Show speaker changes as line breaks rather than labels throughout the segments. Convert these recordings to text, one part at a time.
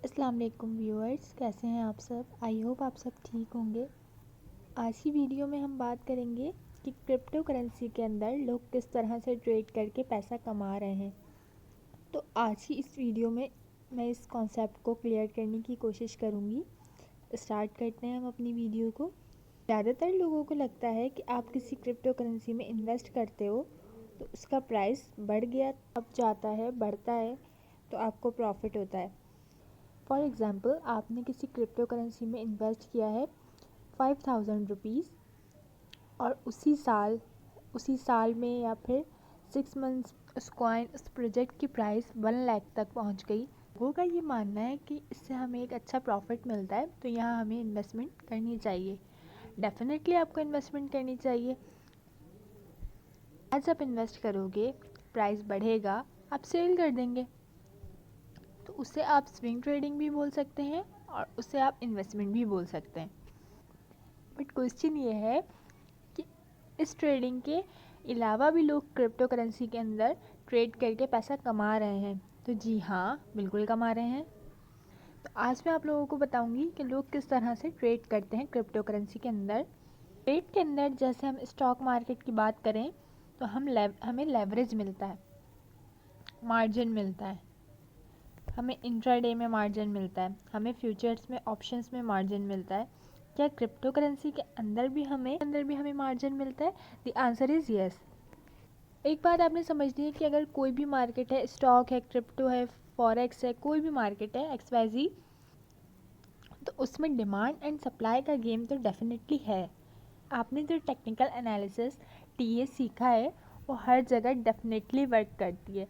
अस्सलाम वालेकुम व्यूअर्स, कैसे हैं आप सब। आई होप आप सब ठीक होंगे। आज की वीडियो में हम बात करेंगे कि क्रिप्टो करेंसी के अंदर लोग किस तरह से ट्रेड करके पैसा कमा रहे हैं। तो आज की इस वीडियो में मैं इस कॉन्सेप्ट को क्लियर करने की कोशिश करूँगी। स्टार्ट करते हैं हम अपनी वीडियो को। ज़्यादातर लोगों को लगता है कि आप किसी क्रिप्टो करेंसी में इन्वेस्ट करते हो तो उसका प्राइस बढ़ गया, अब जाता है, बढ़ता है, तो आपको प्रॉफिट होता है। फॉर एग्ज़ाम्पल, आपने किसी क्रिप्टो करेंसी में इन्वेस्ट किया है 5000 रुपीज़ और उसी साल में या फिर 6 मंथ्स उस कॉइन, उस प्रोजेक्ट की प्राइस 1 लाख तक पहुंच गई। लोगों का ये मानना है कि इससे हमें एक अच्छा प्रॉफिट मिलता है, तो यहाँ हमें इन्वेस्टमेंट करनी चाहिए। डेफिनेटली आपको इन्वेस्टमेंट करनी चाहिए। आज आप इन्वेस्ट करोगे, प्राइस बढ़ेगा, आप सेल कर देंगे, तो उसे आप स्विंग ट्रेडिंग भी बोल सकते हैं और उसे आप इन्वेस्टमेंट भी बोल सकते हैं। बट क्वेश्चन ये है कि इस ट्रेडिंग के अलावा भी लोग क्रिप्टो करेंसी के अंदर ट्रेड करके पैसा कमा रहे हैं। तो जी हाँ, बिल्कुल कमा रहे हैं। तो आज मैं आप लोगों को बताऊंगी कि लोग किस तरह से ट्रेड करते हैं क्रिप्टो करेंसी के अंदर। ट्रेड के अंदर जैसे हम स्टॉक मार्केट की बात करें तो हमें लेवरेज मिलता है, मार्जिन मिलता है, हमें इंट्राडे में मार्जिन मिलता है, हमें फ्यूचर्स में, ऑप्शंस में मार्जिन मिलता है। क्या क्रिप्टो करेंसी के अंदर भी हमें मार्जिन मिलता है? The answer is yes. एक बात आपने समझनी है कि अगर कोई भी मार्केट है, स्टॉक है, क्रिप्टो है, फॉरेक्स है, कोई भी मार्केट है XYZ, तो उसमें डिमांड एंड सप्लाई का गेम तो डेफिनेटली है। आपने जो टेक्निकल एनालिसिस टीए सीखा है वो हर जगह डेफिनेटली वर्क करती है।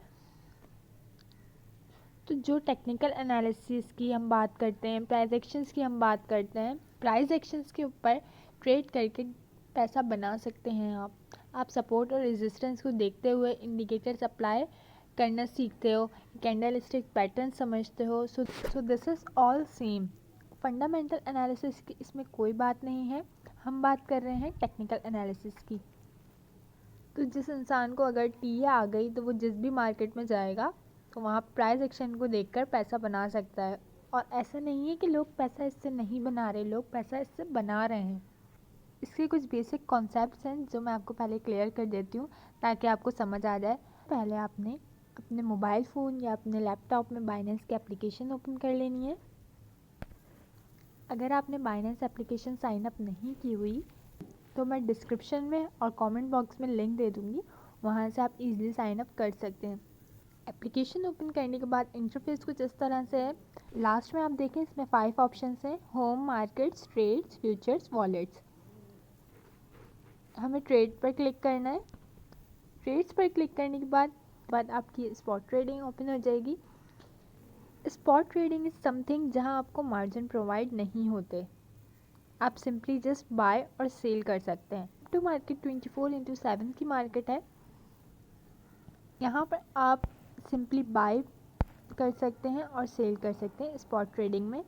तो जो टेक्निकल एनालिसिस की हम बात करते हैं, प्राइस एक्शंस की हम बात करते हैं, प्राइस एक्शंस के ऊपर ट्रेड करके पैसा बना सकते हैं आप सपोर्ट और रेजिस्टेंस को देखते हुए इंडिकेटर्स अप्लाई करना सीखते हो, कैंडल स्टिक पैटर्न समझते हो। So this is all same. Fundamental analysis की इसमें कोई बात नहीं है, हम बात कर रहे हैं टेक्निकल एनालिसिस की। तो जिस इंसान को अगर टी आ गई तो वो जिस भी मार्केट में जाएगा तो वहाँ प्राइस एक्शन को देखकर पैसा बना सकता है। और ऐसा नहीं है कि लोग पैसा इससे नहीं बना रहे, लोग पैसा इससे बना रहे हैं। इसके कुछ बेसिक कॉन्सेप्ट्स हैं जो मैं आपको पहले क्लियर कर देती हूँ ताकि आपको समझ आ जाए। पहले आपने अपने मोबाइल फ़ोन या अपने लैपटॉप में बाइनेंस की एप्लीकेशन ओपन कर लेनी है। अगर आपने बाइनेंस एप्लीकेशन साइन अप नहीं की हुई तो मैं डिस्क्रिप्शन में और कमेंट बॉक्स में लिंक दे दूँगी, वहाँ से आप इजीली साइन अप कर सकते हैं। एप्लीकेशन ओपन करने के बाद इंटरफेस कुछ इस तरह से है। लास्ट में आप देखें, इसमें 5 ऑप्शंस हैं: home, markets, trades, futures, wallets. हमें ट्रेड पर क्लिक करना है। ट्रेड्स पर क्लिक करने के बाद आपकी स्पॉट ट्रेडिंग ओपन हो जाएगी। स्पॉट ट्रेडिंग इज़ समथिंग जहां आपको मार्जिन प्रोवाइड नहीं होते, आप सिंपली जस्ट बाय और सेल कर सकते हैं। टू मार्केट 24/7 की मार्केट है। यहाँ पर आप सिंपली बाय कर सकते हैं और सेल कर सकते हैं स्पॉट ट्रेडिंग में।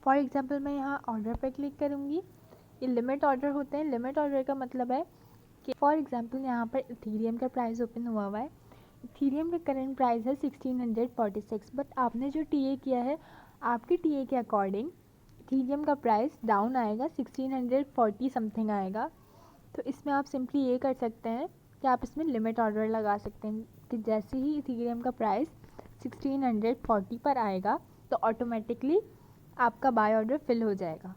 फॉर एग्जांपल मैं यहाँ ऑर्डर पर क्लिक करूँगी। ये लिमिट ऑर्डर होते हैं। लिमिट ऑर्डर का मतलब है कि फॉर एग्जांपल यहाँ पर इथीरियम का प्राइस ओपन हुआ है। इथीरियम का करंट प्राइस है 1646, बट आपने जो टीए किया है, आपके टीए के अकॉर्डिंग इथीरियम का प्राइस डाउन आएगा, 1640 समथिंग आएगा। तो इसमें आप सिंपली ये कर सकते हैं कि आप इसमें लिमिट ऑर्डर लगा सकते हैं कि जैसे ही इथीरियम का प्राइस 1640 पर आएगा तो ऑटोमेटिकली आपका बाय ऑर्डर फिल हो जाएगा।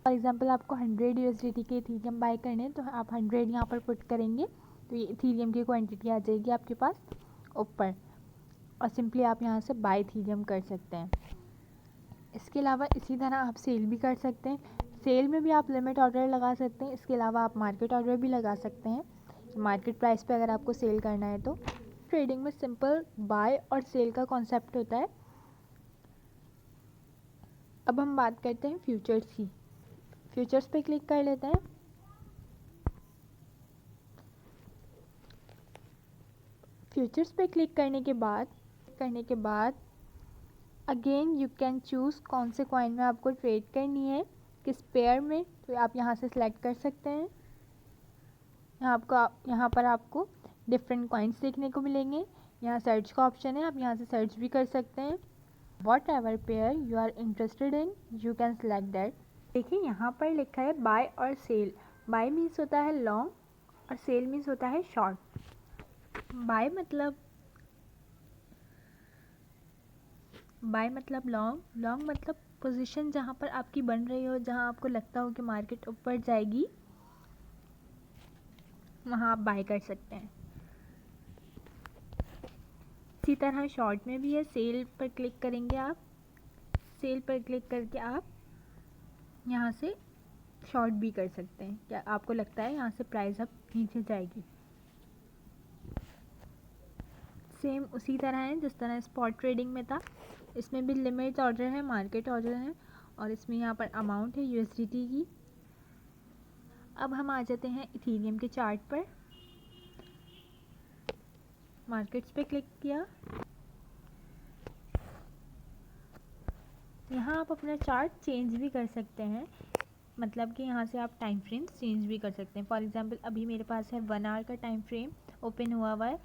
फॉर एग्जांपल आपको 100 USDT के इथीरियम बाय करने हैं तो आप 100 यहाँ पर पुट करेंगे तो ये इथीरियम की क्वांटिटी आ जाएगी आपके पास ऊपर, और सिंपली आप यहाँ से बाय इथीरियम कर सकते हैं। इसके अलावा इसी तरह आप सेल भी कर सकते हैं। सेल में भी आप लिमिट ऑर्डर लगा सकते हैं। इसके अलावा आप मार्केट ऑर्डर भी लगा सकते हैं, मार्केट प्राइस पे अगर आपको सेल करना है तो। ट्रेडिंग में सिंपल बाय और सेल का कॉन्सेप्ट होता है। अब हम बात करते हैं फ्यूचर्स की। फ्यूचर्स पे क्लिक कर लेते हैं। फ्यूचर्स पे क्लिक करने के बाद अगेन यू कैन चूज़ कौन से कॉइन में आपको ट्रेड करनी है, किस पेयर में, तो आप यहाँ से सिलेक्ट कर सकते हैं। यहाँ पर आपको डिफरेंट कॉइन्स देखने को मिलेंगे। यहाँ सर्च का ऑप्शन है, आप यहाँ से सर्च भी कर सकते हैं। Whatever pair you are interested in you can select that. देखिए यहाँ पर लिखा है बाय और सेल। बाय मीन्स होता है लॉन्ग और सेल मीन्स होता है शॉर्ट। बाय मतलब लॉन्ग मतलब पोजीशन जहाँ पर आपकी बन रही हो, जहाँ आपको लगता हो कि मार्केट ऊपर जाएगी, वहाँ आप बाय कर सकते हैं। इसी तरह शॉर्ट में भी है, सेल पर क्लिक करेंगे आप, सेल पर क्लिक करके आप यहाँ से शॉर्ट भी कर सकते हैं। क्या आपको लगता है यहाँ से प्राइस अब नीचे जाएगी। सेम उसी तरह है जिस तरह स्पॉट ट्रेडिंग में था। इसमें भी लिमिट ऑर्डर है, मार्केट ऑर्डर है और इसमें यहाँ पर अमाउंट है यूएसडीटी की। अब हम आ जाते हैं इथीरियम के चार्ट पर। मार्केट्स पे क्लिक किया, यहाँ आप अपना चार्ट चेंज भी कर सकते हैं, मतलब कि यहाँ से आप टाइम फ्रेम चेंज भी कर सकते हैं। फॉर एग्जांपल अभी मेरे पास है 1 आवर का टाइम फ्रेम ओपन हुआ है।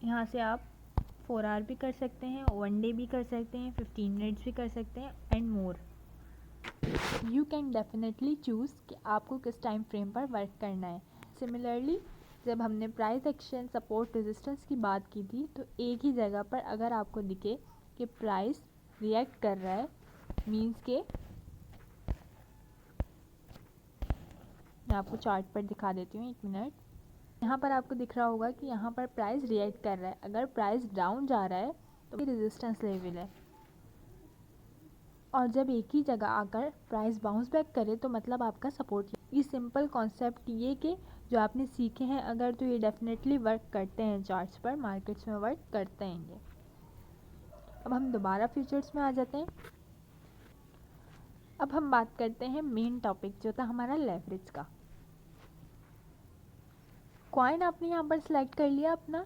यहाँ से आप 4 आवर भी कर सकते हैं, 1 डे भी कर सकते हैं, 15 मिनट्स भी कर सकते हैं and more. You can definitely choose कि आपको किस टाइम फ्रेम पर वर्क करना है। सिमिलरली जब हमने प्राइस एक्शन, सपोर्ट, रेजिस्टेंस की बात की थी, तो एक ही जगह पर अगर आपको दिखे कि प्राइस रिएक्ट कर रहा है, मीन्स के मैं आपको चार्ट पर दिखा देती हूँ, 1 मिनट। यहाँ पर आपको दिख रहा होगा कि यहाँ पर प्राइस रिएक्ट कर रहा है। अगर प्राइस डाउन जा रहा है तो ये रेजिस्टेंस लेवल है, और जब एक ही जगह आकर प्राइस बाउंस बैक करे तो मतलब आपका सपोर्ट। ये सिंपल कॉन्सेप्ट ये कि जो आपने सीखे हैं अगर, तो ये डेफिनेटली वर्क करते हैं चार्ट्स पर, मार्केट्स में वर्क करते हैं ये। अब हम दोबारा फ्यूचर्स में आ जाते हैं। अब हम बात करते हैं मेन टॉपिक जो था हमारा लेवरेज का। कॉइन आपने यहाँ पर सिलेक्ट कर लिया अपना,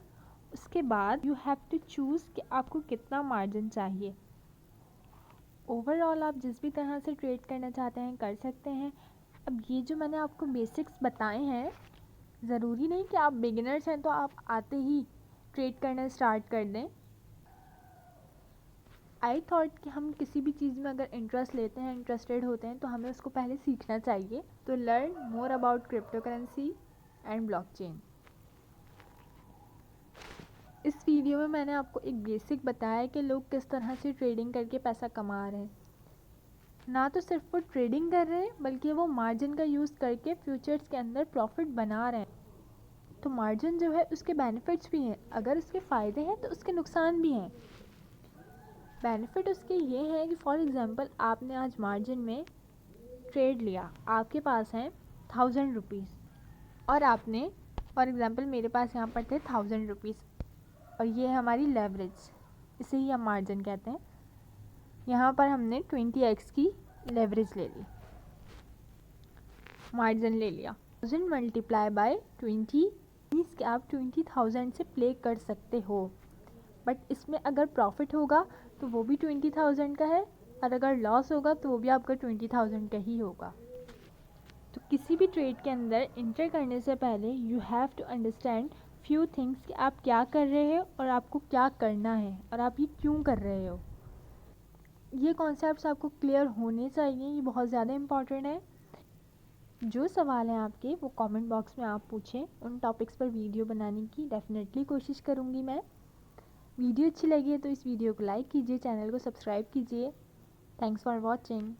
उसके बाद यू हैव टू चूज़ कि आपको कितना मार्जिन चाहिए। ओवरऑल आप जिस भी तरह से ट्रेड करना चाहते हैं कर सकते हैं। अब ये जो मैंने आपको बेसिक्स बताए हैं, ज़रूरी नहीं कि आप बिगिनर्स हैं तो आप आते ही ट्रेड करना स्टार्ट कर दें। आई थॉट कि हम किसी भी चीज़ में अगर इंटरेस्ट लेते हैं, इंटरेस्टेड होते हैं, तो हमें उसको पहले सीखना चाहिए। तो learn more about crypto currency and blockchain. इस वीडियो में मैंने आपको एक बेसिक बताया है कि लोग किस तरह से ट्रेडिंग करके पैसा कमा रहे हैं। ना तो सिर्फ वो ट्रेडिंग कर रहे हैं बल्कि वो मार्जिन का यूज़ करके फ्यूचर्स के अंदर प्रॉफिट बना रहे हैं। तो मार्जिन जो है उसके बेनिफिट्स भी हैं, अगर उसके फ़ायदे हैं तो उसके नुकसान भी हैं। बेनिफिट उसके ये हैं कि फॉर एग्ज़ाम्पल आपने आज मार्जिन में ट्रेड लिया, आपके पास हैं 1000 रुपीज़ और आपने, फॉर एग्ज़ाम्पल मेरे पास यहाँ पर थे 1000 रुपीज़ और ये है हमारी लेवरेज, इसे ही हम मार्जिन कहते हैं। यहाँ पर हमने 20x की लेवरेज ले ली, मार्जिन ले लिया। 1000 मल्टीप्लाई बाय 20 मीन्स कि आप 20,000 से प्ले कर सकते हो। बट इसमें अगर प्रॉफिट होगा तो वो भी 20,000 का है, और अगर लॉस होगा तो वो भी आपका 20,000 का ही होगा। तो किसी भी ट्रेड के अंदर इंटर करने से पहले you have to understand few things कि आप क्या कर रहे हो और आपको क्या करना है और आप ये क्यों कर रहे हो। ये कॉन्सेप्ट्स आपको क्लियर होने चाहिए, ये बहुत ज़्यादा इम्पॉर्टेंट है। जो सवाल हैं आपके वो कमेंट बॉक्स में आप पूछें, उन टॉपिक्स पर वीडियो बनाने की डेफिनेटली कोशिश करूँगी मैं। वीडियो अच्छी लगी है तो इस वीडियो को लाइक कीजिए, चैनल को सब्सक्राइब कीजिए। Thanks for watching.